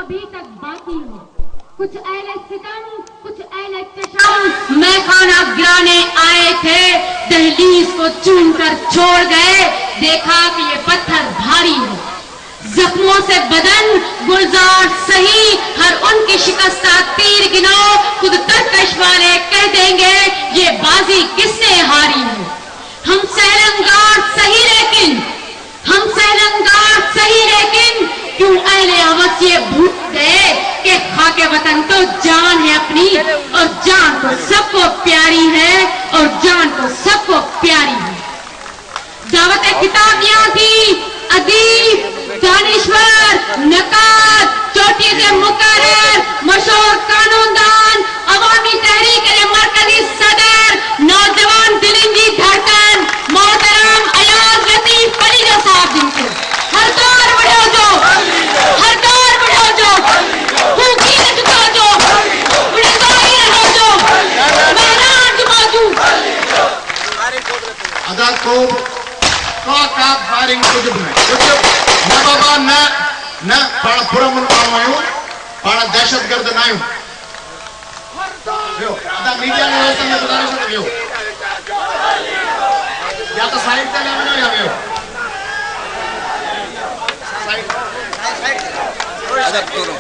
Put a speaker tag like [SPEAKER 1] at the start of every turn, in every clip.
[SPEAKER 1] अभी तक बाकी हो। कुछ अहले सितम, कुछ अहले चशाम मैं खाना गिराने आए थे, दहलीज को चूम कर छोड़ गए, देखा कि ये पत्थर भारी है। जख्मों से बदन गुलजार सही, हर उनकी शिकस्ता तीर गिनाओ, खुद तरकश वाले कह देंगे ये बाजी किससे हारी है। हम सहलंगार सही लेकिन, हम सहलंगार सही लेकिन क्यों अहले अवस ये भूल गए कि खाके वतन तो जान है अपनी, और जान तो सबको प्यारी है, और जान तो सबको प्यारी है। दावत किताबियां थी, अदीब, दानिश्वर, नकाद, चोटी के मुकर्रर, मशहूर कानूनदान, अवामी तहरीक के मरकजी सदर, नौजवान दिलिंदी धड़कन, मोहतरम अयाज लतीफ परीजा साहब जिनको हर दौर बढ़ो जो, हर दौर बढ़ो जो, भूखी न चुका जो, उड़ाई रहो जो, मैदान जुमाजू
[SPEAKER 2] अदा को का फायरिंग कुछ न बाबा न पाण पूरा मुल्क आयो, पाण दहशतगर्द ना आयो। अदा मीडिया ने हो तुमने बता रहे हो या तो साइड पे लेवल या वेयो
[SPEAKER 3] अदा करो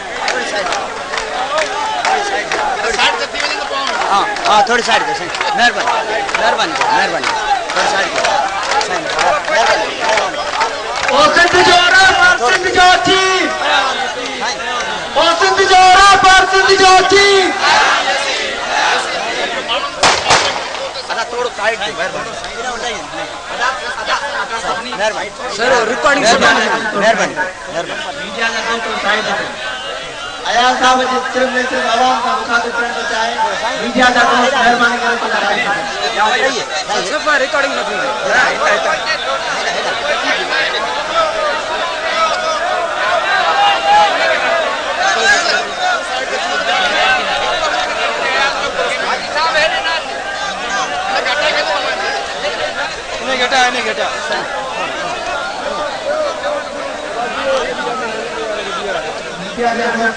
[SPEAKER 2] साइड करती है तो
[SPEAKER 3] हां थोड़ी साइड पे मेहरबानी मेहरबानी थोड़ी साइड पे
[SPEAKER 2] ओ सिंध जोरा पर सिंध जोची, ओ सिंध जोरा पर सिंध जोची।
[SPEAKER 3] अदा थोड़ा साइड पे मेहरबानी सर रिकॉर्डिंग मेहरबानी
[SPEAKER 2] मीडिया का तो साइड पे अयाज साहब सिर्फ आवाम का मुखातिब करना चाहे, मीडिया का तो मेहरबानी करके लगाइए।
[SPEAKER 3] सिर्फ रिकॉर्डिंग न थी नहीं घटा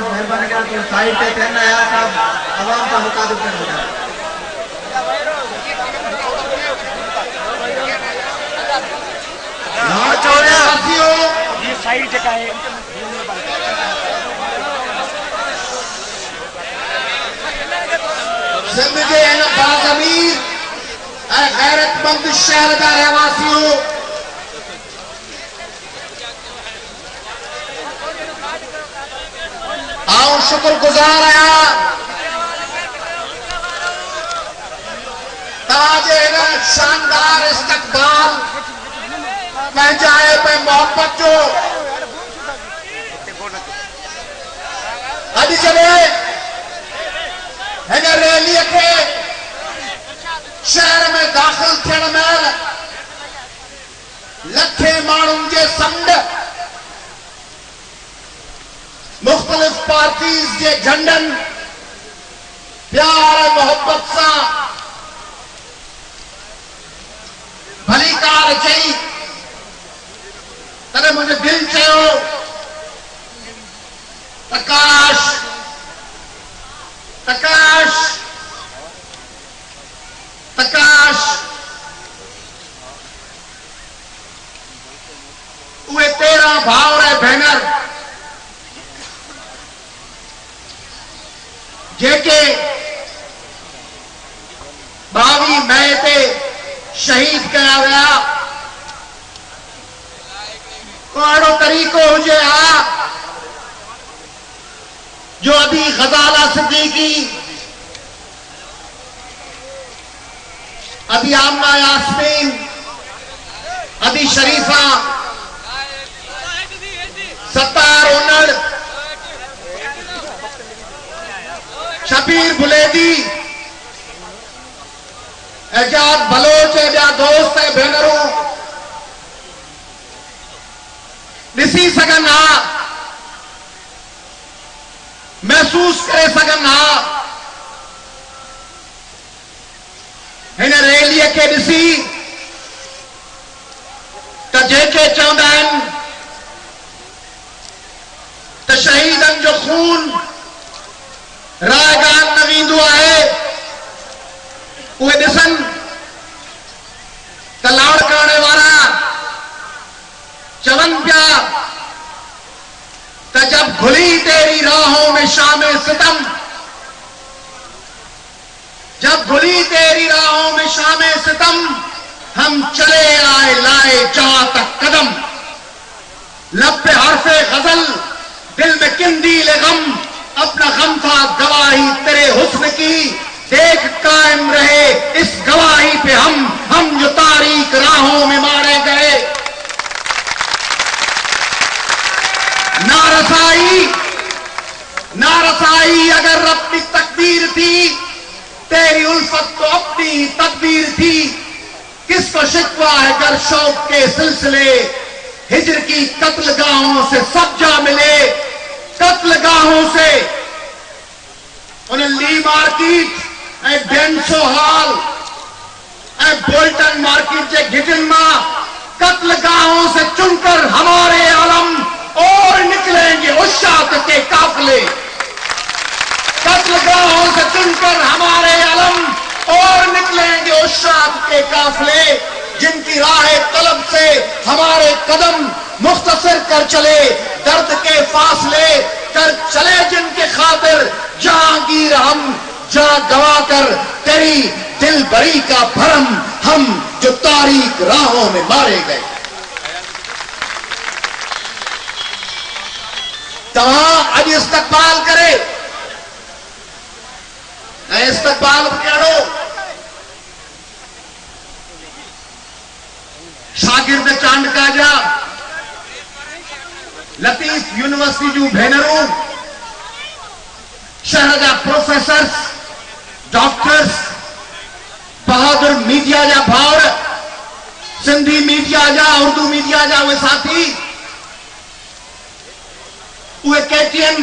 [SPEAKER 2] मेहरबानी करके साइड पे करना है, आप आवाम का मुखातिब करना है।
[SPEAKER 3] ये साइड जगह है।
[SPEAKER 2] सिंध के बाज़मीर गैरतमंद शहर का रहवासियों, आओ शुक्रगुजार आया ताजे शानदार इस्तकबाल पहुंचाए पे मोहब्बत जो अज चले हिन रैली के शहर में दाखिल थियण महिल लखे माण्हुनि जे समुंड मुख्तलिफ पार्टीज़ के झंडन प्यार मोहब्बत से भली कार चई, तने मुझे दिल चयो प्रकाश प्रकाश प्रकाश उहे 13 भावर ऐं भेनर जेके 22 मई ते शहीद कया विया, अहिड़ो तरीक़ो हुजे हा जो अभी ग़ज़ाला सिद्दीकी, अभी आमना यास्मीन, अभी शरीफा, सत्तार उन्नड़, शबीर बुलेदी, एजाज बलोच या दोस्त ऐं भेनरूं ॾिसी सघनि हा, महसूस करे सघनि हा। हिन रैलीअ खे ॾिसी त जेके चवंदा आहिनि त शहीदनि
[SPEAKER 4] जो खून रायगान न वेंदो आहे उहे ॾिसनि त लाड़ करण वारा चवनि पिया त जब खुली तेरी राहों में शामे सितम, जब खुली तेरी राहों में शामे सितम, हम चले आए लाए जहां तक कदम। लब पे हरफे गजल, दिल में किंदील गम, अपना गम था गवाही तेरे हुस्न की, देख कायम रहे इस गवाही पे हम जो तारीख राहों में मारे गए। नारसाई अगर अपनी तकदीर थी, तेरी उल्फत तो अपनी तकदीर थी। किसको शिकवा है गर शौक के सिलसिले, हिजर की कत्लगाहों से सब जा मिले। कत्लगाहों से उन्हें ली मार्केट ऐं डेंसो हॉल ऐं बोल्टन मार्केट के घिटन मां कत्लगाहों से चुनकर हमारे आलम और निकलेंगे उशात के काफिले। कत्लगाहों से चुनकर हमारे आलम और निकलेंगे उशात के काफिले। जिनकी राह तलब से हमारे कदम मुख्तसर कर चले, दर्द के फासले कर चले जिनके खातिर जहांगीर हम जहां गवा कर तेरी दिल बरी का भरम, हम जो तारीख राहों में मारे गए। तव्हां अॼु इस्तक़बाल करे ऐं इस्तक़बाल बि कहिड़ो शागिर्द चांडका जा लतीफ यूनिवर्सिटी जूं भेनरूं, शहर जा प्रोफेसर्स, डॉक्टर्स, बहादुर मीडिया जा भाउर, सिंधी मीडिया जा, उर्दू मीडिया जा उहे साथी, उहे KTN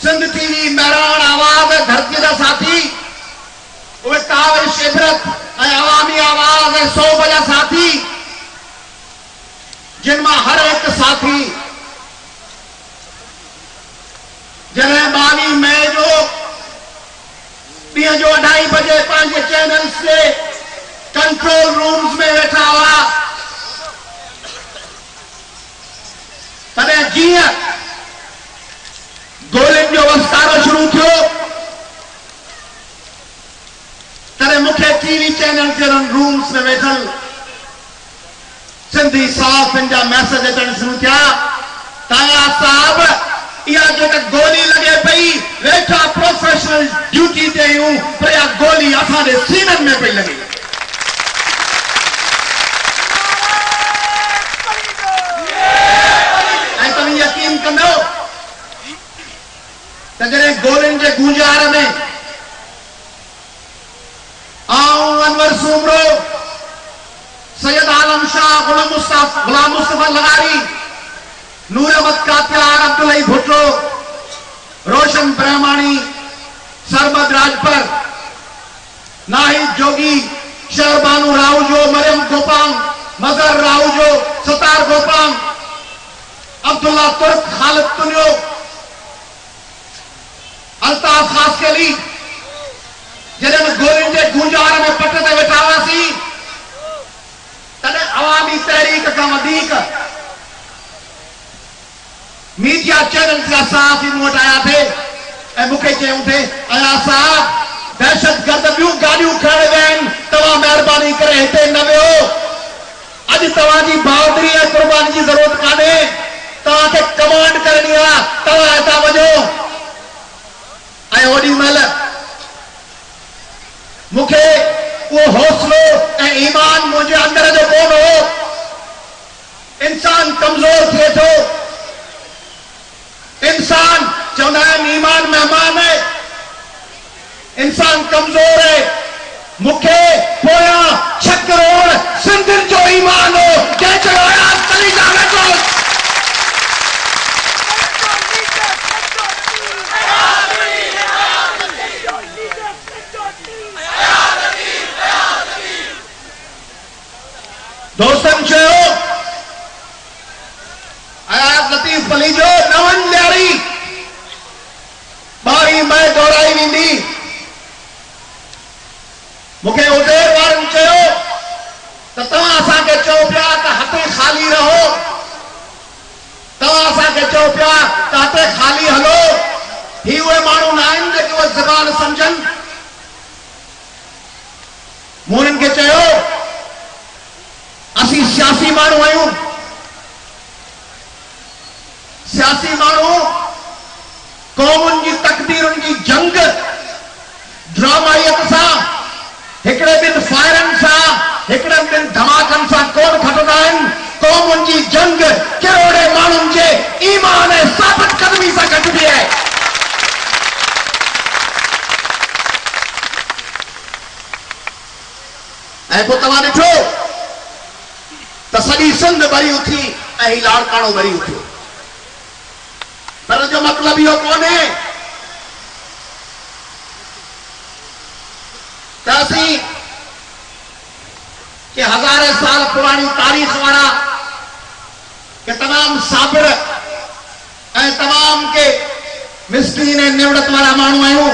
[SPEAKER 4] सिंध TV, महरान आवाज़, धरती जा साथी, उहे काविश इबरत ऐं अवामी आवाज़ ऐं सोभ जा साथी, जिन मां हर हिकु साथी जॾहिं 22 मई जो ॾींहं जो 2:30 बजे पंहिंजे चैनल्स ते कंट्रोल रूम्स में वेठा हुआ, तॾहिं जीअं गोलियुनि जो वस्तारो शुरू थियो, तॾहिं मूंखे TV चैनल जे रूम्स में वेठल सिंधी साफ़ जा मैसेज अचण शुरू थिया। ताया साहब, इहा जेका गोली लगे पई, वेठा प्रोफेशनल ड्यूटी ते आहियूं, पर इहा गोली असांजे सीननि में पई लगे। ऐं तव्हां यकीन कंदो त जॾहिं गोलियुनि जे गूंजार में आऊं अनवर सूमरो, सैयद आलम शाह, गुलाम मुस्तफा लगारी, नूर अहमद कात्यार, अब्दुल्लाई भुट्टो, रोशन ब्रह्माणी, सरमद राजपर, नाहिद जोगी, शहरबानू राहुजो, मरियम गोपांग, मजहर राहुजो, सतार गोपांग, अब्दुल्ला तुर्क, खालिद तुनियो, अल्ताफ खासकेली, जॾहिं गोलियुनि जे गूंजार में पट ते वेठा हुआसीं, तॾहिं अवामी तहरीक खां वधीक मीडिया चैनल जा साथी मूं वटि आया थे ऐं मूंखे चयूं थे, अया साहब, दहशतगर्द ॿियूं गाॾियूं खणण विया आहिनि, तव्हां महिरबानी करे हिते न वियो। अॼु तव्हांजी बहादुरी ऐं क़ुर्बानी जी ज़रूरत कान्हे, तव्हांखे कमांड करणी आहे, तव्हां हितां वञो। ऐं ओॾी महिल मूंखे उहो हौसलो ऐं ईमान मुंहिंजे अंदर जो कोन हो। इंसान कमज़ोर थिए थो, इंसान चवंदा आहिनि ईमान मेहमान है, इंसान कमज़ोर है। मूंखे पोयां 6 करोड़ सिंधियुनि जो ईमान हो, जंहिं चयो आयास तली जा वेठो। दोस्तन चयो, अयास लतीफ अली जो नवन ॾियारी चो पिया ताते खाली हलो ही उहे माण्हू न आहिनि जेके उहे ज़बान सम्झनि। मूं उन्हनि खे चयो असीं सियासी माण्हू आहियूं। सियासी माण्हू क़ौमुनि जी तक़दीरुनि जी जंग ड्रामाइयत सां हिकिड़े ॿिनि फायरनि सां हिकिड़े ॿिनि धमाकनि सां कोन खटंदा आहिनि। क़ौमुनि जी जंग करोड़े माण्हुनि जे ईमान ऐं साबित क़दमी सां गॾिबी आहे। ऐं पोइ तव्हां ॾिठो त सॼी सिंध भरी उथी ऐं ही लाड़काणो भरी उथियो। पर जो मतिलबु इहो कोन्हे त असीं के हज़ारे साल पुरानी तारीख़ वारा के तमाम साबिर ऐं तमाम के मिस्कीन ऐं निवड़त वारा माण्हू आहियूं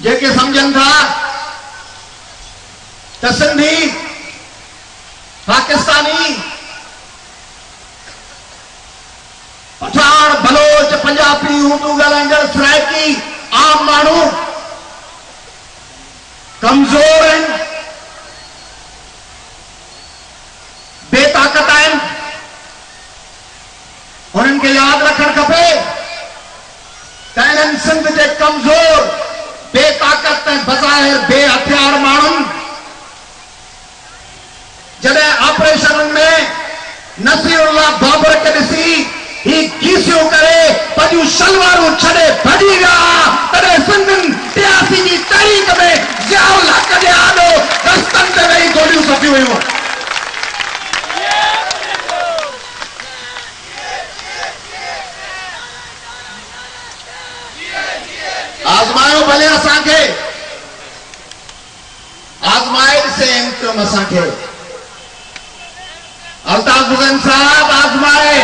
[SPEAKER 4] जेके सम्झनि था त सिंधी पाकिस्तानी पठान बलोच पंजाबी उर्दू ॻाल्हाईंदड़ सराइकी आम माण्हू कमज़ोर आहिनि, बेताकत आहिनि। उन्हनि खे यादि रखणु खपे त इन्हनि सिंध जे कमज़ोर बेताकत ऐं बज़ाहिर बेहथियार माण्हुनि जॾहिं ऑपरेशन में नसीरुल्लाह बाबर खे ॾिसी ही गीसियो करे पंहिंजूं शलवारूं छॾे भॼी विया तॾहिं सिंधियुनि 83 जी तारीख़ में ज़ियाउल हक़ जे आॾो रस्तनि ते वेही गोलियूं सपियूं हुयूं। आज़मायो भले असांखे, आज़माए ॾिसे इम्तिहान असांखे। अल्ताफ हुसैन साहब आज़माए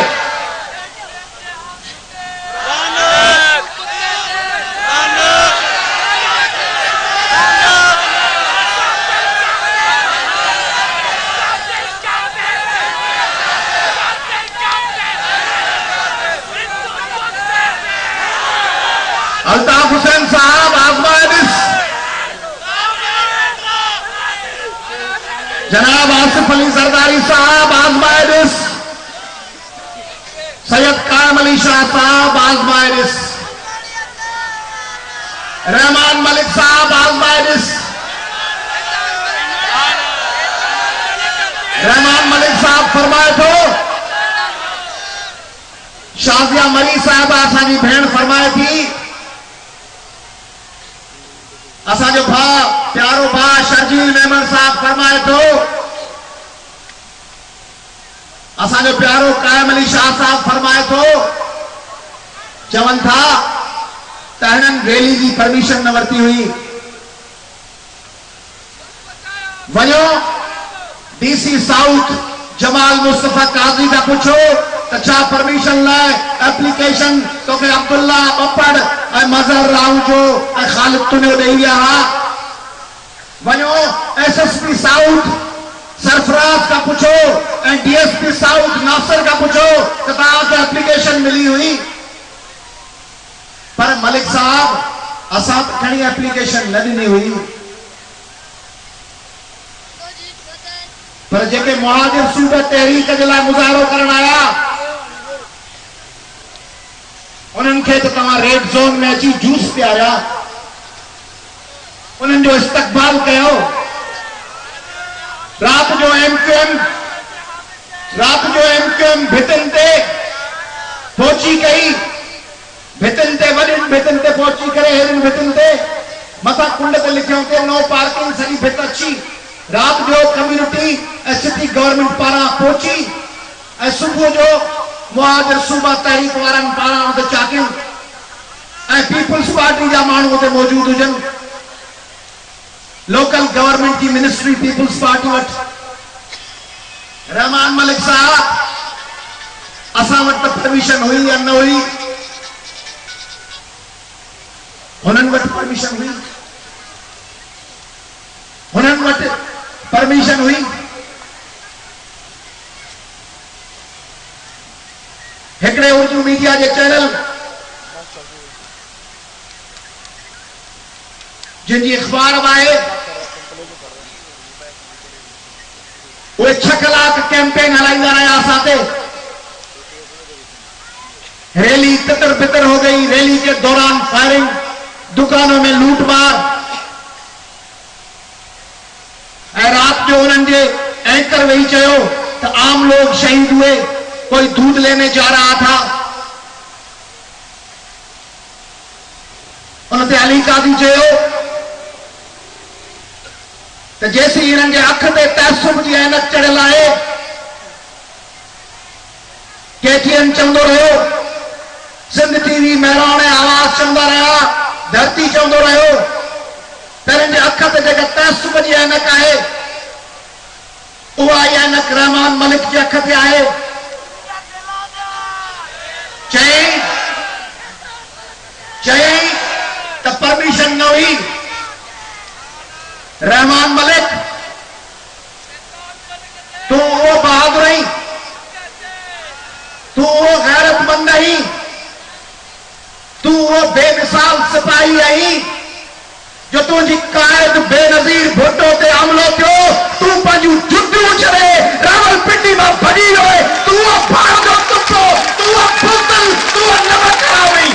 [SPEAKER 4] अल्ताफ हुसैन साहब आज़माए ॾिस। जनाब आसिफ अली ज़रदारी साहब आज़माए ॾिस। सैयद कायम अली शाह साहब आज़माए ॾिस। रहमान मलिक साहब आज़माए ॾिस। रहमान मलिक साहब फरमाए थो, शाज़िया मली साहब असांजी भेण फरमाए थी, असांजो भाउ प्यारो भाउ शर्जील मेमन साहब फरमाए थो, असांजो प्यारो कायम अली शाह साहब फरमाए थो, चवनि था त हिननि रैली जी परमिशन न वरिती हुई। वञो DC साउथ जमाल मुस्तफा काज़ी का पुछो त छा परमिशन लाइ एप्लीकेशन तोखे अब्दुल्ला बपड़ ऐं मज़हर राव जो ऐं ख़ालिद तुनियो ॾेई विया हुआ। वञो SSP साउथ सरफराज का पुछो ऐं DSP साउथ नासिर का पुछो त तव्हांखे एप्लीकेशन मिली हुई। पर मलिक साहब असां त खणी एप्लीकेशन न ॾिनी हुई। पर जेके मुहाजिर सूबे तहरीक जे लाइ मुज़ाहिरो करण आया उन्हनि खे त तव्हां रेड ज़ोन में अची जूस पियारिया, उन्हनि जो इस्तक़बाल कयो। रात जो MQM भितिन ते पहुची कई, भितिन ते वॾियुनि भितिन ते पहुची करे हेरियुनि भितिन ते मथां कुंड ते लिखियो कि नो पार्किंग, सॼी भित अची। रात जो कम्युनिटी ऐं सिटी गवर्नमेंट पारां पहुची ऐं सुबुह जो मुहाजिर सूबा तहरीक वारनि पारां उते चाकियूं ऐं पीपुल्स पार्टी जा माण्हू उते मौजूद हुजनि। लोकल गवर्नमेंट की मिनिस्ट्री पीपुल्स पार्टी वटि, रहमान मलिक साहब असां वटि त परमिशन हुई या न हुई? हुननि वटि परमिशन हुई, हुननि वटि परमिशन हुई। हिकड़े उर्दू मीडिया के चैनल जिनकी अखबार आए वो 6 कलाक कैंपेन हलाईंदा रहा साथे। रैली तितर बितर हो गई। रैली के दौरान फायरिंग, दुकानों में लूटमार। रात जो उन्होंने एंकर वही चयो तो आम लोग शहीद हुए। कोई दूध लेने जा रहा था, उन्होंने अली कादी चयो तो जैसे इन्हनि अख ते तैसुब जी ऐनक चढ़ियल आहे, केटीएन चवंदो रहियो, सिंध टीवी महिराण आवाज चवंदा रहा, धरती चवंदो रहियो त इन्हनि अख ते जेका तैसुब जी ऐनक आहे उहा ऐनक रहमान मलिक जे अख ते आहे। चयई त परमिशन न हुई। रहमान मलिक तू वो बहादुर ही, तू वो गैरतमंद ही, तू वो बेमिसाल सिपाही आई जो तुझी कायद बेनजीर भुट्टो ते हमलो थियो। तू पंहिंजूं जुटियूं छॾे रावलपिंडी मां भॼी वियो। तू वो भाउ जो कुत्तो, तू वो बुज़दिल, तू वो नमक हुई।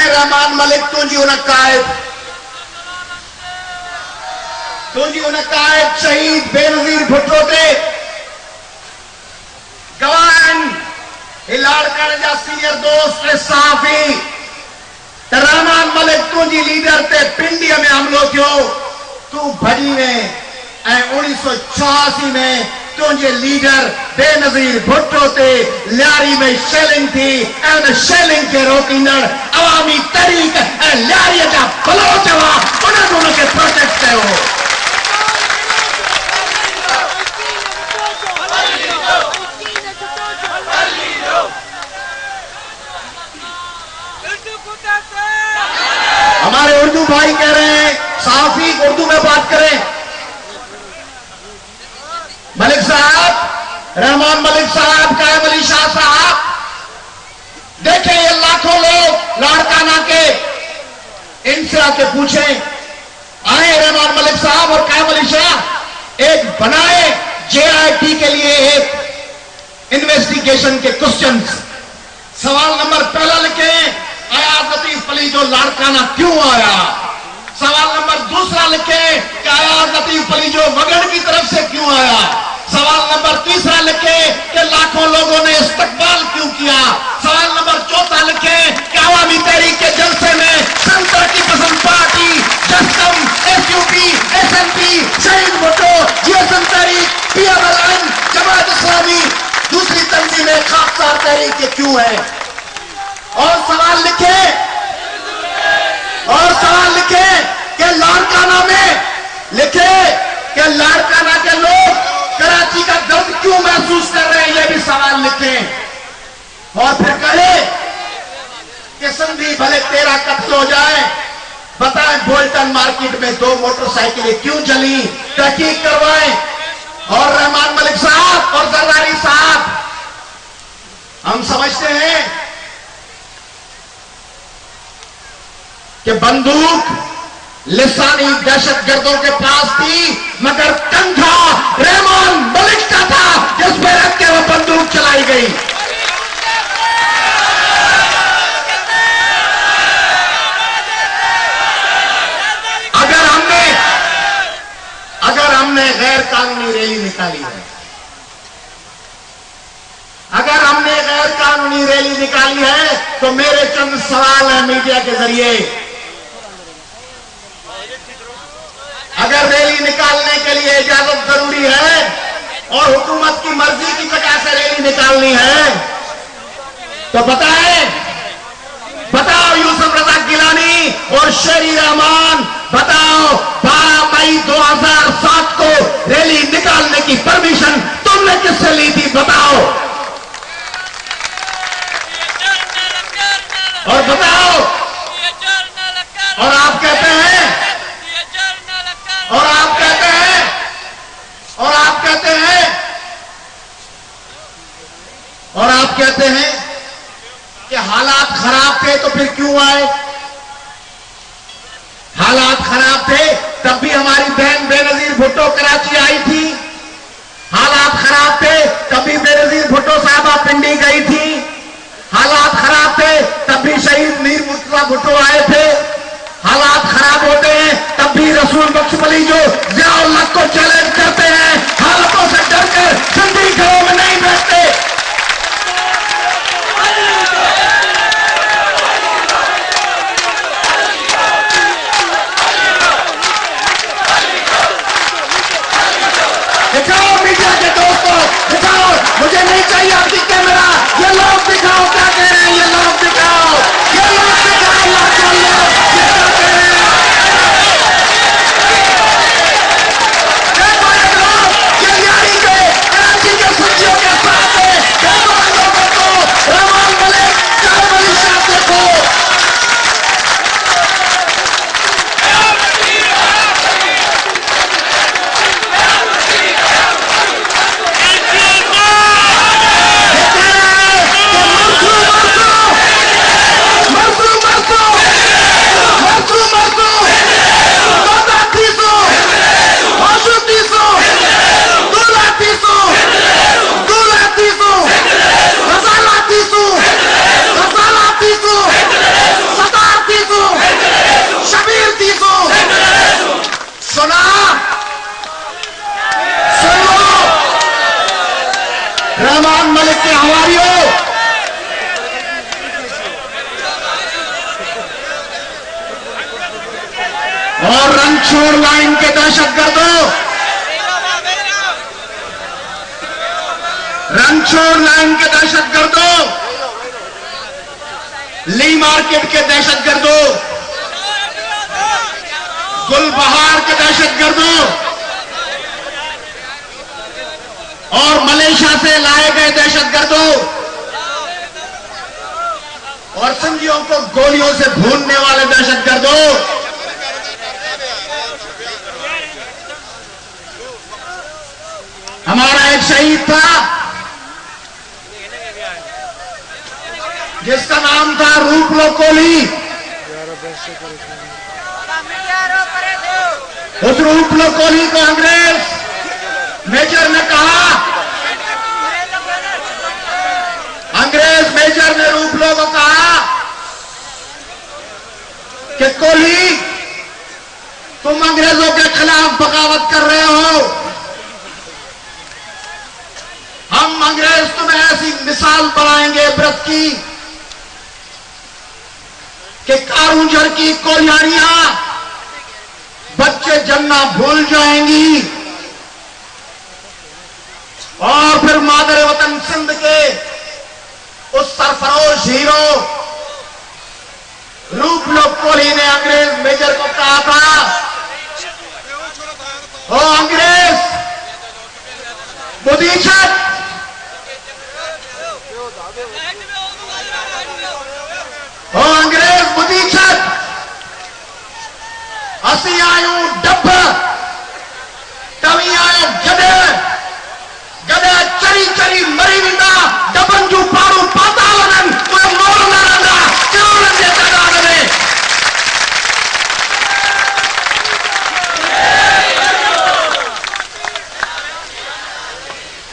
[SPEAKER 4] रहमान मलिक तुझी उन कायद शहीद बेनजीर भुट्टो ते गवाह लाड़काने जा सीनियर दोस्त सहाफ़ी त रहमान मलिक तुझी लीडर ते पिंडीअ में हमलो थियो। तू भॼी में 1986 में तुझे लीडर बेनजीर भुट्टो ते लियारी में शेलिंग थी। उन शेलिंग के रोकींदड़ अवामी तहरीक लियारी जा बलोच हुआ, उन्होंने प्रोटेक्ट किया। हमारे उर्दू भाई कह रहे हैं सहाफी उर्दू में बात करें। मलिक साहब, रहमान मलिक साहब, कायम अली शाह साहब, देखें ये लाखों लोग लाड़काना के, इनसे आके पूछें। आए रहमान मलिक साहब और कायम अली शाह एक बनाए JIT के लिए एक इन्वेस्टिगेशन के क्वेश्चंस। सवाल नंबर पहला लिखें, अयाज लतीफ अली जो लाड़काना क्यों आया। सवाल नंबर दूसरा लिखें कि अयाज लतीफ अली जो वगड़ की तरफ से क्यों आया। सवाल नंबर तीसरा लिखें कि लाखों लोगों ने इस्तकबाल क्यों किया। सवाल नंबर चौथा लिखें कि अवामी तहरीक के जलसे में संतर की पसंद पार्टी, जस्कम, SUP, SNP, शहीद भुट्टो, GSM तहरीक, PMLN, जमात इस्लामी, दूसरी तंजीमें खाकसार तहरीक के क्यों है। और सवाल लिखे कि लाड़काना में लिखे कि लाड़काना के लोग कराची का दर्द क्यों महसूस कर रहे हैं, ये भी सवाल लिखें। और फिर कहे कि संधि भले तेरा कत्ल हो जाए, बताएं बोल्टन मार्केट में 2 मोटरसाइकिलें क्यों जली, तहकीक करवाएं। और रहमान मलिक साहब और जरदारी साहब, हम समझते हैं कि बंदूक लिसानी दहशतगर्दों के पास थी, मगर कंधा रहमान मलिक का था जिस पर रख के वो बंदूक चलाई गई। अगर हमने गैर कानूनी रैली निकाली है, अगर हमने गैर कानूनी रैली निकाली है तो मेरे चंद सवाल हैं मीडिया के जरिए। अगर रैली निकालने के लिए इजाजत जरूरी है और हुकूमत की मर्जी की वजह से रैली निकालनी है तो बताओ यूसुफ रजा गिलानी और शेरी रहमान बताओ 12 मई 2007 को रैली निकालने की परमिशन तुमने किससे ली थी? बताओ। और बताओ। और आप कहते हैं कि हालात खराब थे तो फिर क्यों आए? हालात खराब थे तब भी हमारी बहन बेनजीर भुट्टो कराची आई थी। हालात खराब थे तब भी बेनजीर भुट्टो साहबा पिंडी गई थी। हालात खराब थे तब भी शहीद मीर मुर्तजा भुट्टो आए थे। हालात खराब होते हैं तब भी रसूल बख्श अली जो जियाउल हक को चैलेंज करते हैं, हालातों से डरकर जिंदगी घरों में नहीं बैठते। दिखाओ मीडिया के दोस्तों, दिखाओ। मुझे नहीं चाहिए आपकी कैमरा। ये लोग दिखाओ क्या कह रहे हैं। ये लोग दिखाओ, ये लोग दिखाओ माशाअल्लाह ये क्या कह रहे हैं। देखो ये लोग कल्याणी के कराची के सुर्खियों के साथ है। देखो इन लोगों को, रहमान मलिक, कायम अली शाह देखो। रहमान मलिक के हवारियों, और रंगछोड़ लाइन के दहशतगर्दों, रंगछोड़ लाइन के दहशतगर्दों, ली मार्केट के दहशतगर्दों, गुलबहार के दहशतगर्दों और मलेशिया से लाए गए दहशतगर्दों और सिंधियों को गोलियों से भूनने वाले दहशतगर्दों, हमारा एक शहीद था जिसका नाम था रूपलो कोहली। उस रूपलो कोहली को अंग्रेज मेजर ने कहा, अंग्रेज मेजर ने रूपलो को कहा कि कोहली तुम अंग्रेजों के खिलाफ बगावत कर रहे हो, हम अंग्रेज तुम्हें ऐसी मिसाल बनाएंगे इबरत की कि कारूंजर की कोलियानियां बच्चे जन्ना भूल जाएंगी और फिर मादर वतन सिंध के उस सरफरोश हीरो रूपलो कोहली ने अंग्रेज मेजर को कहा था, ओ अंग्रेज बुद्धीशत, ओ अंग्रेज बुद्धीशत, असी आयूं डब तवी आयो गॾु गॾु चरी चरी मरी वेंदा, डबनि जूं पारूं पाता वञनि, उहे मोड़ न रहंदा करोड़नि जे तइदाद में।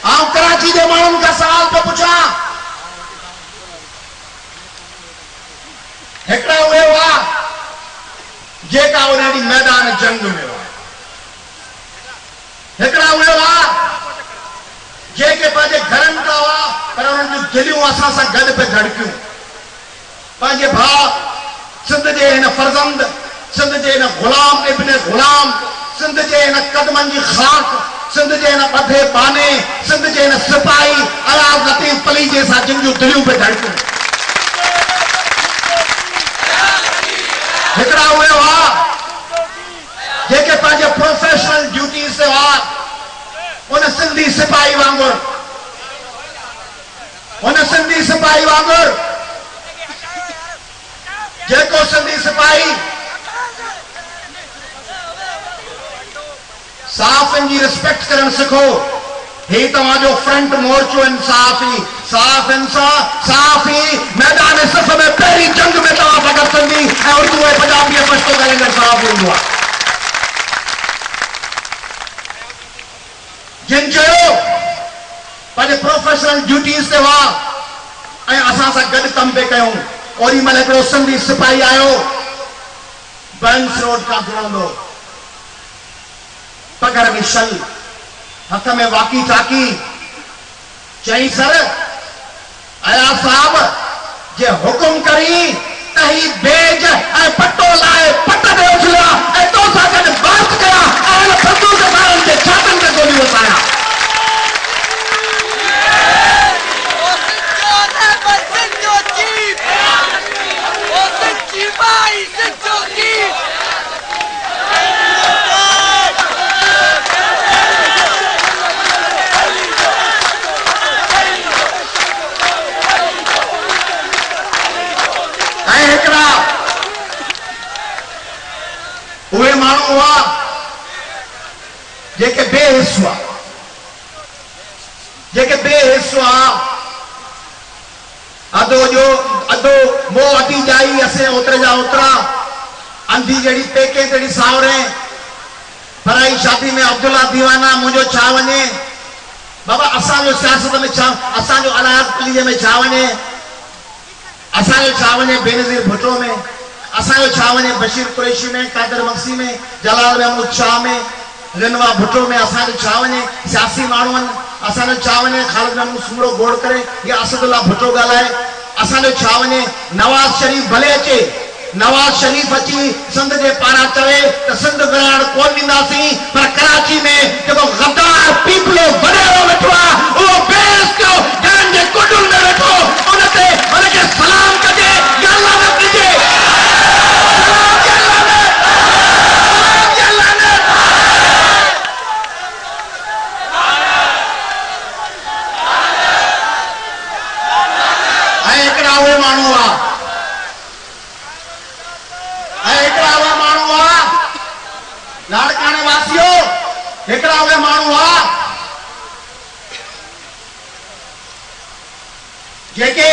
[SPEAKER 4] आउं कराची जे माण्हुनि खां सवाल पियो पुछां, हिकिड़ा उहे हुआ जेका उन ॾींहुं मैदान जंग में हुआ, हिकिड़ा उहे हुआ जेके पंहिंजे घरनि खां हुआ पर उन्हनि जूं दिलियूं असां सां गॾु पे धड़कियूं। पंहिंजे भाउ सिंध जे हिन फर्ज़ंद, सिंध जे हिन गुलाम इब्न गुलाम, सिंध जे हिन कदमनि जी ख़ाक, सिंध जे हिन ॿधे बाने, सिंध जे हिन सिपाही अयाज़ लतीफ़ अली जे सां जिन जूं दिलियूं पे धड़कियूं। हिकिड़ा उहे हुआ पंहिंजे प्रोफेशनल ड्यूटी से उन सिंधी सिपाही वांगुर जेको सिंधी सिपाही साफ़ जी रिस्पेक्ट करण सिखो। ही तव्हांजो फ्रंट मोर्चो इंसाफ़ी मैदान सफ़ में पहिरीं जंग में तव्हां सां गॾु सिंधी ऐं उर्दू ऐं पंजाबी ऐं पश्तो ॻाल्हाईंदड़ साफ़ हूंदो आहे। जिन चयो पंहिंजे प्रोफेशनल ड्यूटीज़ ते हुआ ऐं असां सां गॾु कमु पिया कयूं, ओॾी महिल हिकिड़ो सिंधी सिपाही आयो बैंक्स रोड खां घुरंदो, पगर में शल, हथ में वाकी टाकी, चई सर अया साहब जे हुकुम करी त ही बेज ऐं पट्टो लाए पट ते उछलिया ऐं तो सां गॾु बात कया ऐं बंदूक सारनि जे छातनि ते गोलियूं वसाया। उहे माण्हू हुआ जेके बेहिस हुआ, अधो मोह अटी जाई असे ओतरे जा ओतरा, अंधी जड़ी पेके जड़ी सावरे, भराई शादी में अब्दुल्ला दीवाना मुझो छा वने बाबा, असांजो सियासत में छा, असांजो अलायत पलीअ में छा वने, असांजो छा वने बेनज़ीर भुट्टो में, असांजो छा वने बशीर कुरैशी में, कादर मक्सी में, जलाल महमूद शाह में, रिनवा भुट्टो में, असांजो छा वने सियासी माण्हुनि, असांजो छा वने ख़ालिद महमूद सुमरो गोड़ करे या असदुल्ला भुट्टो ॻाल्हाए, असांजो छा वने नवाज़ शरीफ भले अचे, नवाज़ शरीफ अची सिंध जे पारां चवे त सिंध विढ़ण कोन ॾींदासीं, पर कराची में जेको गद्दार पीपलो वॾेरो वेठो आहे उहो बेइज़्ज़तो ॼणनि जे कुॾुनि में वेठो, उन ते उनखे सलाम कजे या लानत ॾिजे। उहे माण्हू हुआ लाड़काने वासियो, हिकिड़ा उहे माण्हू हुआ जेके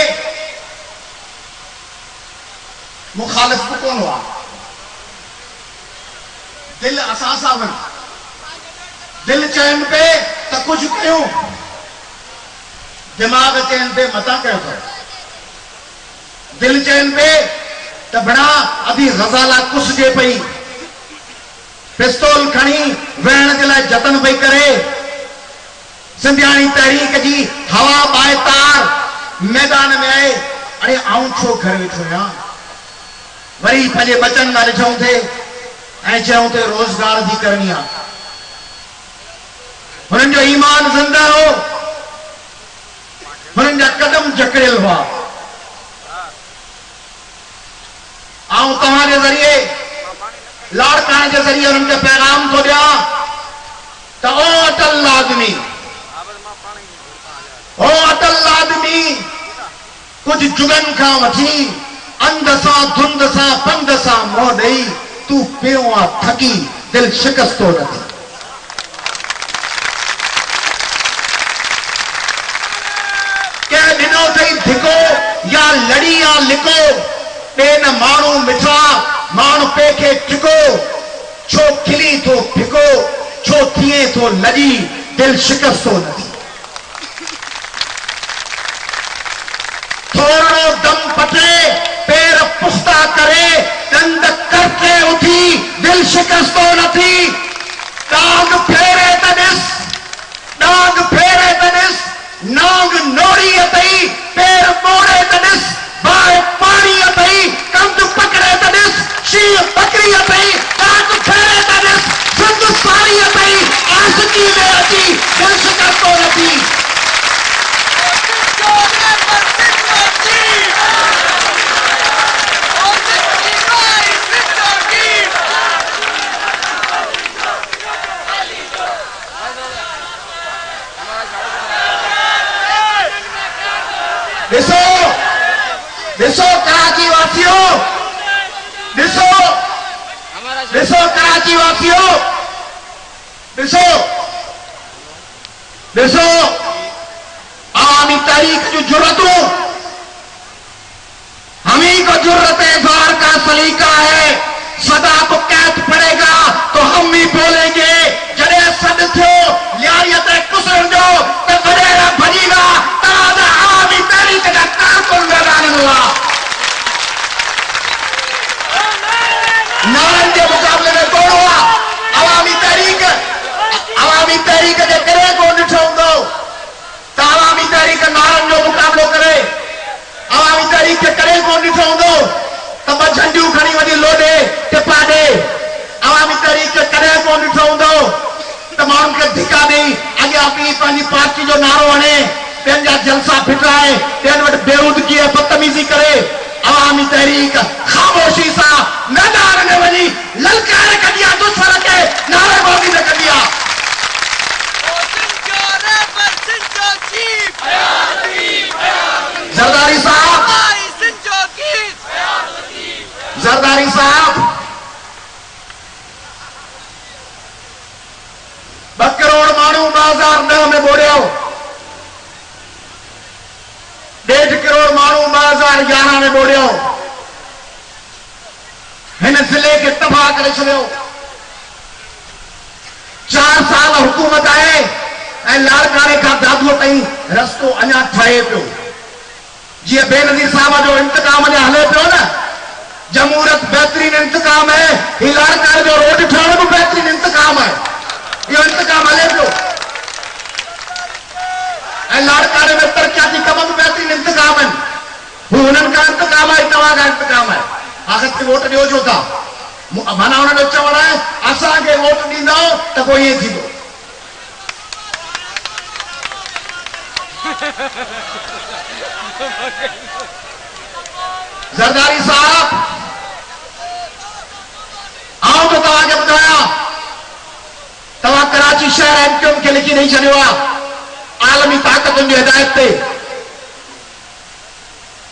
[SPEAKER 4] मुखालिफ़ कोन हुआ, दिल असां सां वञ, दिल चयनि पे त कुझु कयूं, दिमाग़ चयनि पे मता कयो कयो, दिल चयनि पे त बड़ा अभी गज़ाला कुसजे पई, पिस्तौल खणी वेहण जे लाइ जतन पई करे, सिंधियाणी तहरीक जी हवा बाए तार मैदान में आए, अरे आऊं छो घर वेठो आहियां, वरी पंहिंजे बचन लाइ ॾिठऊं थे ऐं चयूं थे रोज़गार जी करणी आहे, हुननि जो ईमान ज़िंदा हो, हुननि जा कदम जकड़ियल हुआ। आऊं तव्हांजे ज़रिए लाड़काने के जरिए उनके पैगाम तो दिया तो ओ अटल आदमी कुछ जुगन का वठी अंध सा धुंध सा पंध सा मोह दई तू पियो आ थकी दिल शिकस्तो नथी। के दिनों से धिको या लड़ी या लिको बेन मानू मिठा मानू पे के टिको छो खिली तो फिको छो थिए तो लड़ी दिल शिकस्तो नथी। थोड़ो दम पटे पैर पुख्ता करे दंद करके उठी दिल शिकस्तो नथी। डांग फेरे तनिस नांग नोड़ी अथई पैर मोड़े तनिस बाए पानी अथई कंद पकड़े तनिस शीर बकरी अथई डांग फेरे तनिस सिंध सारी अथई आशिकी में अची दिल शिकस्तो नथी। ॾिसो ॾिसो कराची वासियों, ॾिसो ॾिसो कराची वासियों, ॾिसो ॾिसो आवामी तहरीक जो जुर्रतों, हम ही को जुर्रत इज़हार का सलीका है। सदा को कैद पड़ेगा तो हम भी बोलेंगे, जड़े सद थो लियारियत कुसर जो तो वडेरा भजीगा ताजा आवामी तहरीक का कारकुन मैदान हुआ। नारन के मुकाबले में कौन हुआ? अवामी तहरीक जे करे को ॾिठो हूंदो त अवामी तहरीक नारन जो मुकाबलो करे, अवामी तहरीक के करे को ॾिठो हूंदो त ॿ झंडियूं खणी वञी लोॾे टिपा ॾे, अवामी तहरीक के करे को ॾिठो हूंदो त माण्हुनि खे धिका ॾेई अॻियां ॿी पंहिंजी पार्टी जो नारो हणे, ॿियनि जा जलसा फिटाए, ॿियनि वटि बेरुदगी ऐं बदतमीज़ी करे। अवामी तहरीक ख़ामोशी सां मैदान में वञी ललकार कढी आहे, दुश्मन खे नारेबाज़ी न कढी आहे। जरदारी साहब, जरदारी साहब 2 करोड़ माण्हू 2009 में बोरियो, 1.5 करोड़ माण्हू 2011 में बोरियो, हिन ज़िले खे तबाह करे छॾियो। 4 साल हुकूमत आहे ऐं लाड़काने खां दादूअ ताईं रस्तो अञा ठहे पियो। जीअं बेनज़ीर साहब जो इंतकाम अञा हले पियो न, जमहूरियत बेहतरीन इंतकाम है, ही लाड़काने जो रोड ठहण बि बेहतरीन इंतकाम है, इहो इंतकाम हले पियो। ऐं लाड़काने में तरक्याती कम बि बेहतरीन इंतकाम आहिनि, हू हुननि खां इंतकाम आहे, तव्हां खां इंतकाम आहे। आख़िर ते वोट ॾियो छो था? माना हुननि जो चवणु आहे असांखे वोट ॾींदो त पोइ ईअं थींदो। जरदारी साहब, आऊं तो तव्हांखे ॿुधायां, तव्हां कराची शहर एमक्यूएम खे लिखी ॾेई छॾियो आहे आलमी ताक़तुनि जी हिदायत ते।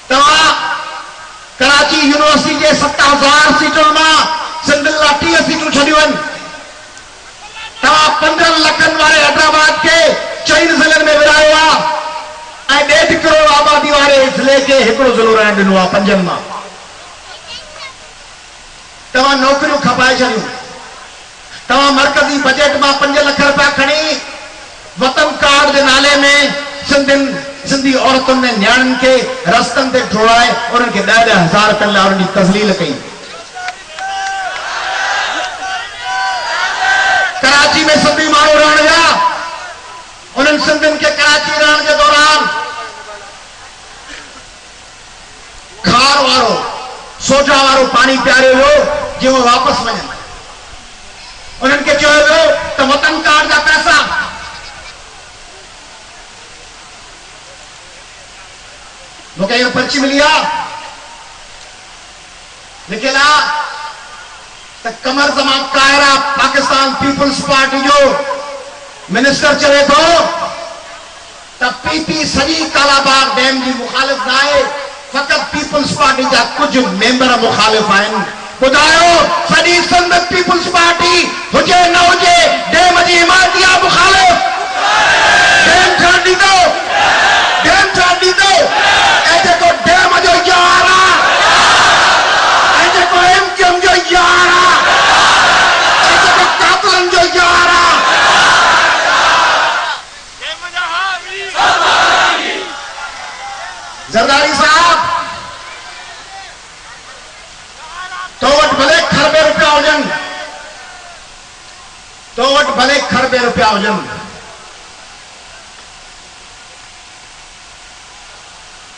[SPEAKER 4] तव्हां कराची यूनिवर्सिटी जे 70,000 सीटुनि मां सिंध लाइ 30 सीटूं छॾियूं आहिनि। तव्हां 15 लखनि वारे हैदराबाद खे 4 ज़िलनि में विरायो आहे ऐं 1.5 करोड़ आबादी वारे ज़िले खे हिकिड़ो ज़िलो रहण ॾिनो आहे 5 मां। तव्हां नौकरियूं खपाए छॾियूं। तव्हां मरकज़ी बजट मां 5 लख रुपया खणी वतन कार्ड जे नाले में सिंधी औरतुनि ने न्याणियुनि खे रस्तनि ते ढोड़ाए उन्हनि खे 10-10 हज़ार रुपयनि लाइ उन्हनि जी तज़लील कई। कराची में सिंधी माण्हू रहण विया, उन्हनि सिंधियुनि खे कराची रहण जे दौरान खार वारो सोजा वारो पानी पियारियो वियो जीअं वापसि वञनि। उन्हनि खे चयो वियो त वतन कार्ड जा पैसा मूंखे इहो पर्ची मिली आहे, लिखियल आहे त कमर ज़मान कायरा पाकिस्तान पीपल्स पार्टी जो मिनिस्टर चवे थो त पीपी सॼी कालाबाग डैम जी मुखालिफ़ न आहे, फ़क़ति पीपल्स पार्टी जा कुझु मेंबर मुखालिफ़ आहिनि। ॿुधायो सॼी सिंध पीपल्स पार्टी हुजे न हुजे डैम जी हिमायत या मुखालिफ़? डैम ठहण ॾींदो? डैम ठहण ॾींदो? ऐं जेको डैम जो यार आहे, ऐं जेको एमक्यूएम जो यार आहे, ऐं जेको कातलनि जो यार आहे, जरदारी साहब तो वटि भले खरबे रुपया हुजनि, तो वटि भले खरबे रुपया हुजनि,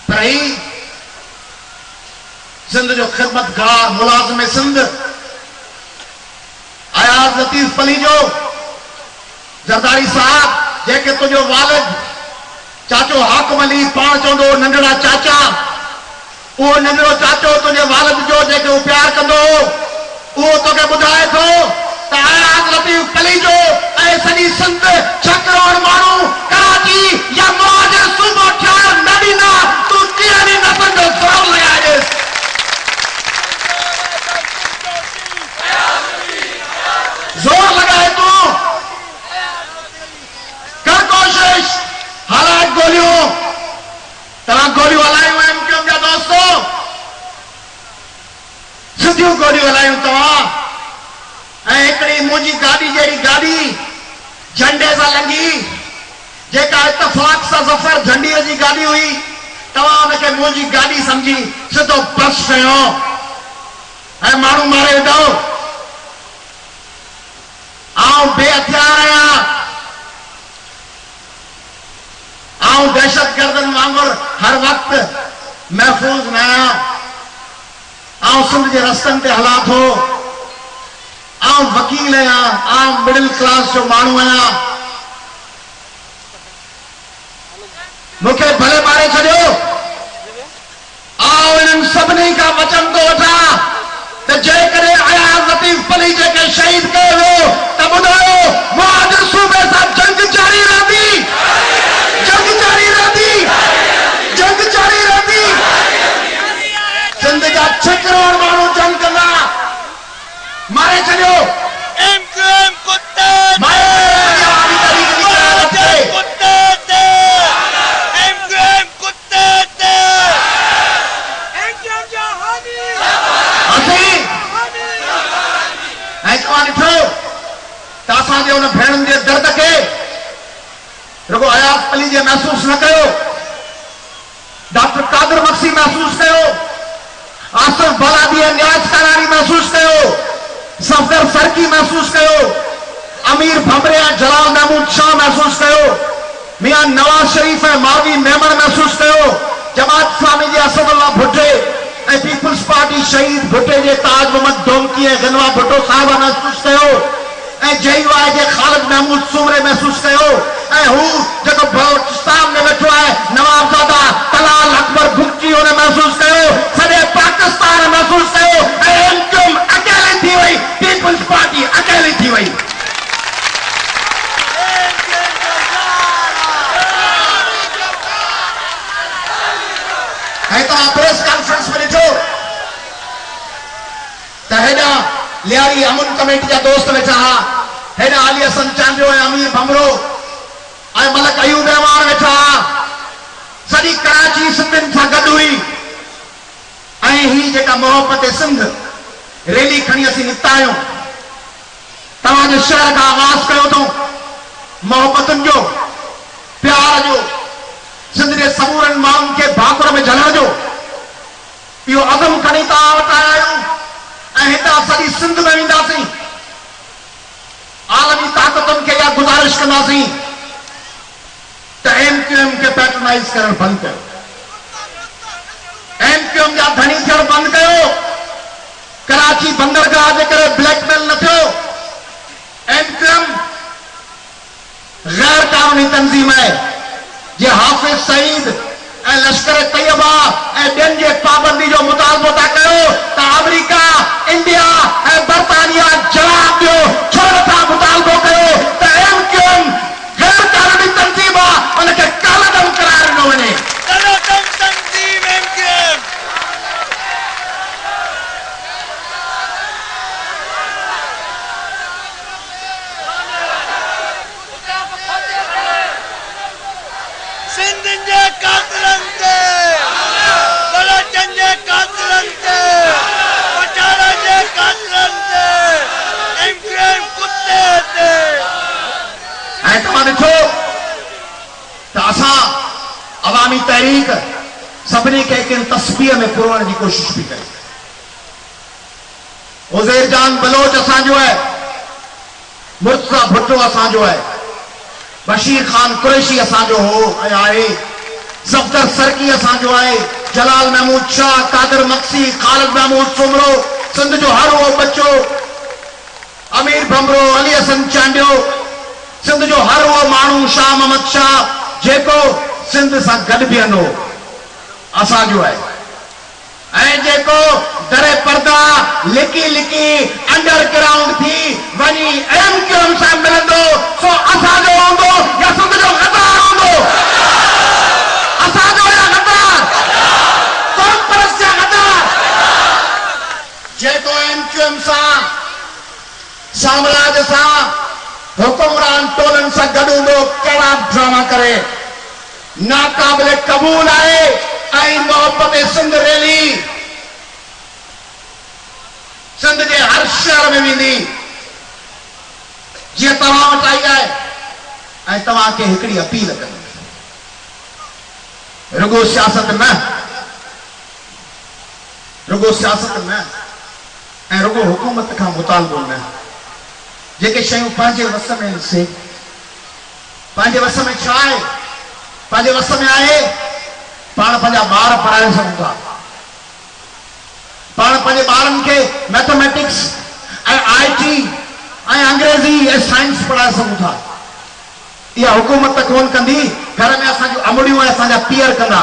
[SPEAKER 4] पर ही सिंध जो ख़िदमतगार मुलाज़िम सिंध अयाज़ लतीफ़ अली जो जरदारी साहब जेके तुंहिंजो वालिद चाचो हाकिम अली पाण चवंदो नंढड़ा चाचा, उहो नंढड़ो चाचो तुंहिंजे वालिद जो जेके प्यार कंदो उहो तोखे ॿुधाए थो त अयाज़ लतीफ़ अली जो ऐं सॼी सिंध 6 करोड़ माण्हू कराची या मुहाजिर सूबो ठहिण न ॾींदा। तूं गोलियूं हलायूं तव्हां ऐं हिकिड़ी मुंहिंजी गाॾी जहिड़ी गाॾी झंडे सां लंघी जेका इतफाक़ सां ज़फर झंडीअ जी गाॾी हुई तव्हां हुनखे मुंहिंजी गाॾी सम्झी सिधो बस कयो ऐं माण्हू मारे विधो। आउं बेहथियार आहियां, आउं दहशतगर्दनि वांगुरु हर वक़्तु महफ़ूज़ न आहियां। आउं सिंध जे रस्तनि ते हलां थो, आउं वकील आहियां, आउं मिडिल क्लास जो माण्हू आहियां। मूंखे भले मारे छॾियो, आउं इन्हनि सभिनी खां वचन थो वठां त जेकॾहिं अयाज़ लतीफ़ पली जेके शहीद कयो वियो त ॿुधायो मुहाजिर सूबे सां जंग जारी रहंदी, जंग जारी रहंदी, जंग जारी रहंदी। सिंध जा 6 करोड़ माण्हू जंग कंदा। मारे छॾियो
[SPEAKER 5] MQM कुत्ते
[SPEAKER 4] असांजे उन भेणनि जे दर्द खे रुगो अयाज़ पली जे महसूस न कयो, डॉक्टर कादिर मक्सी महसूस कयो, आसिफ बलादी न्याज करारी महसूस कयो, सफदर सरकी महसूस कयो, अमीर भंबरे जलाल महमूद शाह महसूस कयो, मियां नवाज शरीफ ऐं मावी मेमन महसूस कयो, जमात इस्लामी जे असदुल्ला भुट्टे ऐं पीपल्स पार्टी शहीद भुट्टे जे ताज मोहम्मद डोमकी ऐं गनवा भुट्टो साहिब महसूस कयो ऐं JUI जे ख़ालिद महमूद सूमरे महसूस कयो ऐं हू जेको बलोचिस्तान में वेठो आहे नवाबजादा तलाल अकबर भुगची हुन महसूस कयो, सॼे पाकिस्तान महसूस कयो ऐं MQM अकेली थी वई, पीपल्स पार्टी अकेली थी वई। ऐं तव्हां प्रेस कॉन्फ्रेंस में ॾिठो त हेॾा लियारी अमन कमेटी जा दोस्त वेठा हुआ, हेॾा अली हसन चांडियो ऐं अमीर भमरो ऐं मलक अयूब रहमान वेठा हुआ। सॼी कराची सिंधियुनि सां गॾु हुई ऐं ही जेका मोहब्बत सिंध रैली खणी असीं निकिता आहियूं, तव्हांजे शहर खां आगाज़ कयो अथऊं मोहब्बतुनि जो, प्यार जो, सिंध जे समूरनि माण्हुनि खे भाकुर में झलण जो। इहो अज़म खणी तव्हां वटि आया आहियूं ऐं हितां सॼी सिंध में वेंदासीं, आलमी ताक़तुनि खे इहा गुज़ारिश कंदासीं त MQM खे पैट्रनाइज़ करणु बंदि कयो, MQM जा धनी थियणु बंदि कयो। कराची बंदरगाह जे करे ब्लैकमेल न थियो। MQM गैर कानूनी तंज़ीम आहे जे हाफ़िज़ सईद ऐं लश्कर तैयबा ऐं ॿियनि जे पाबंदी जो मुतालबो था कयो त अमेरिका, इंडिया ऐं बरतानिया जवाब ॾियो, छो नथा मुतालबो कयो त MQM गैर कानूनी तंज़ीम आहे, उनखे कालदम करार ॾिनो वञे।
[SPEAKER 5] तंज़ीम MQM सिंधियुनि जे कातिलनि ते, बलोचनि जे कातिलनि ते, पठाणनि जे कातिलनि ते, MQM कुत्ते ते।
[SPEAKER 4] ऐं तव्हां ॾिठो त असां अवामी तहरीक सभिनी खे हिकु तस्बीह में पुरोइण जी कोशिश पई कई। उज़ैर जान बलोच असांजो आहे, मुर्तज़ा भुट्टो असांजो आहे, बशीर खान कुरैशी असांजो हो ऐं आहे, सफदर सरकी असांजो आहे, जलाल महमूद शाह, कादिर मक्सी, ख़ालिद महमूद सुमरो, सिंध जो हर उहो बच्चो, अमीर भमरो, अली हसन चांडियो, सिंध जो हर उहो माण्हू, शाह मोहम्मद शाह जेको सिंध सां गॾु बीहंदो असांजो आहे ऐं जेको दरे पर्दा लिकी लिकी अंडरग्राउंड थी वञी MQM सां मिलंदो सो असांजो हूंदो या सिंध जो गद्दार हूंदो, असांजो या गद्दार, कौम परस्त जा गद्दार। जेको MQM सां साम्राज्य सां हुकुमरान टोलनि सां गॾु हूंदो कहिड़ा ड्रामा करे, नाक़ाबिल क़बूल आहे। ऐं मोहब्बत सिंध रैली सिंध के हर शहर में वेंदी जी तव्हां वटि आई आहे ऐं तव्हांखे हिकिड़ी अपील कंदी रुगो सियासत न ऐं रुगो हुकूमत खां मुतालबो न जेके शयूं पंहिंजे वस में से पंहिंजे वस में छा आहे पंहिंजे वस में आहे पाण पंहिंजा ॿार पढ़ाए सघूं था पाण पंहिंजे ॿारनि खे मैथमेटिक्स ऐं IT ऐं अंग्रेजी ऐं साइंस पढ़ाए सघूं था इहा हुकूमत कोन कंदी घर में असांजूं अमड़ियूं ऐं असांजा पीअर कंदा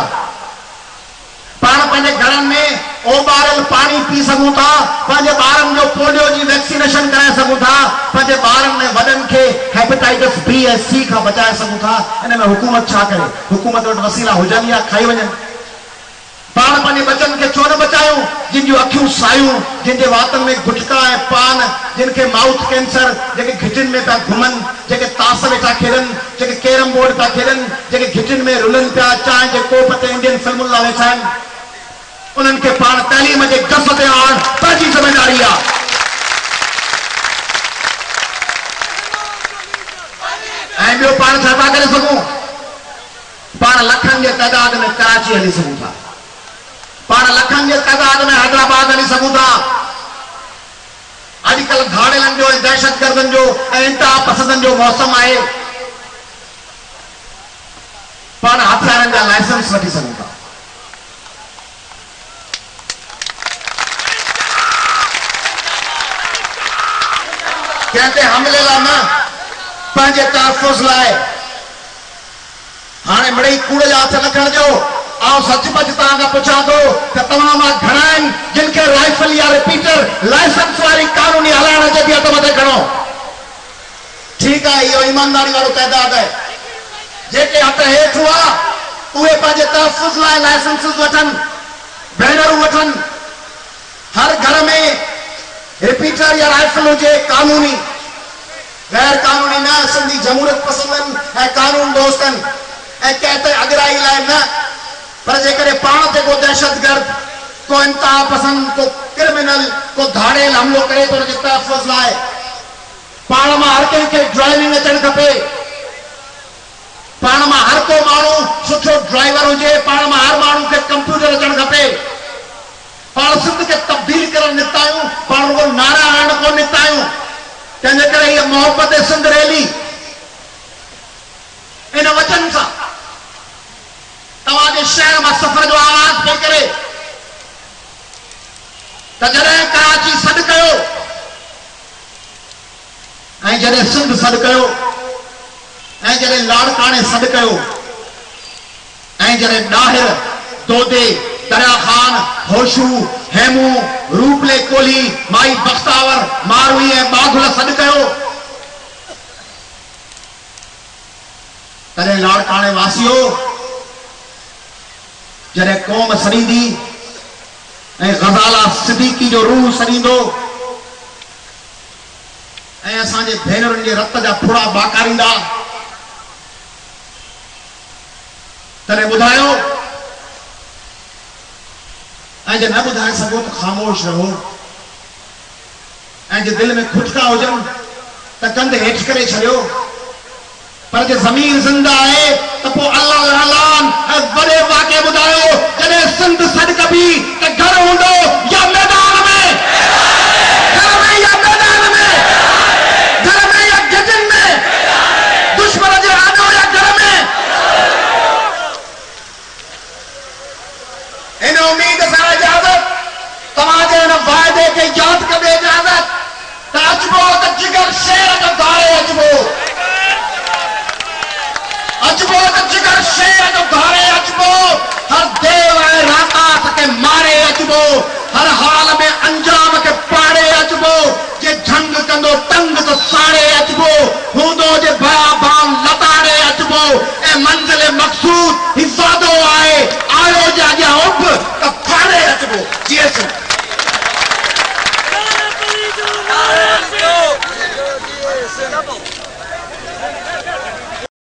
[SPEAKER 4] पाण पंहिंजे घरनि में ओॿारियल पाणी पी सघूं था पंहिंजे ॿारनि जो पोलियो जी वैक्सीनेशन कराए सघूं था पंहिंजे ॿारनि में वॾनि खे हेपेटाइटिस B ऐं C खां बचाए सघूं था इन में हुकूमत छा करे हुकूमत वटि वसीला हुजनि या खाई वञनि पाण पंहिंजे बचनि खे छो न बचायूं जिन जूं अखियूं सायूं जिन जे वातनि में गुटका ऐं पान जिन खे माउथ कैंसर जेके घिटिन में पिया घुमनि जेके ताश वेठा खेॾनि जेके कैरम बोर्ड पिया खेॾनि जेके घिटिन में रुलनि पिया चांहि जे कोप ते इंडियन फिल्मुनि लाइ वेठा आहिनि उन्हनि खे पाण तालीम जे गस ते आणणु पंहिंजी ज़िमेदारी आहे ऐं ॿियो पाण छा था करे सघूं पाण लखनि जे तइदाद में कराची हली सघूं था पाण लखनि जे तइदाद में हैदराबाद हली सघूं था अॼुकल्ह धाड़ेलनि जो ऐं दहशतगर्दनि जो ऐं इंतिहा पसंदनि जो मौसम आहे पाण हथियारनि जा लाइसेंस वठी सघूं था कंहिं ते हमले लाइ न पंहिंजे तहफ़ुज़ लाइ हाणे मिड़ई कूड़ जा हथ न खणिजो आउं सचपच तव्हां खां पुछां थो त तव्हां मां घणा आहिनि जिन खे राइफल या रिपीटर लाइसेंस वारी कानूनी हलाइण जे बि हथ मथे खणो ठीकु आहे इहो ईमानदारी वारो तइदाद आहे जेके हथ हेठि हुआ उहे पंहिंजे तहफ़ुज़ लाइ लाइसेंसिस वठनि बैनरूं वठनि हर घर में रिपीटर या राइफल हुजे कानूनी गैर कानूनी न सिंधी जमहूरियत पसंदनि ऐं कानून दोस्तनि ऐं कंहिं ते अगराई लाइ न पर जेकॾहिं पाण ते को दहशतगर्द को इंतिहा पसंद को क्रिमिनल को धाड़ेल हमलो करे तो उनजे तहफ़ुज़ लाइ पाण मां हर कंहिंखे ड्राइविंग अचणु खपे पाण मां हर को माण्हू सुठो ड्राइवर हुजे पाण मां हर माण्हू खे कंप्यूटर अचणु खपे पाण सिंध खे तब्दील करणु निकिता आहियूं पाण रुगो नारा हणणु कोन निकिता आहियूं तंहिंजे करे इहा मोहब्बत सिंध रैली इन वचन सां तव्हांजे शहर मां सफ़र जो आगाज़ पई करे त जॾहिं कराची सॾु कयो ऐं जॾहिं सिंध सॾु कयो ऐं जॾहिं लाड़काणे सॾु कयो ऐं जॾहिं ॾाहिर दोदे दरिया खान होशू हेमू रूपले कोली माई बख्तावर मारवी ऐं बाघुल सॾु कयो तॾहिं लाड़काणे वासियो जॾहिं क़ौम सड़ींदी ऐं ग़ज़ाला सिद्दीकी जो रूह सड़ींदो ऐं असांजे भेनरुनि जे रत जा फुड़ा बाकारींदा तॾहिं ॿुधायो ऐं जे न ॿुधाए सघो त ख़ामोश रहो ऐं जे दिलि में खुटका हुजनि त कंध हेठि करे छॾियो पर जे ज़मीन ज़िंदा आहे त पोइ अल्लाह ऐलान ऐं वॾे वाक़े ॿुधायो जॾहिं सिंध सॾु कबी त घर हूंदो या मैदान में घर में या मैदान में घर में या गिटिन में दुश्मन जे आॾो या घर में इन उम्मीद सां इजाज़त तव्हांजे हिन वाइदे खे यादि कंदे इजाज़त त अचबो त जिगर शेर जो धारे अचबो अचबो त जिगर शेर जो धारे अचबो हर देव ऐं राकात के मारे अचबो हर हाल में अंजाम के पाड़े अचबो जे झंग कंदो तंग तो साड़े अचबो हूंदो जे बयाबान लताड़े अचबो ऐं मंज़िल मक़सूद हिफ़ादो आहे आयो जे अॻियां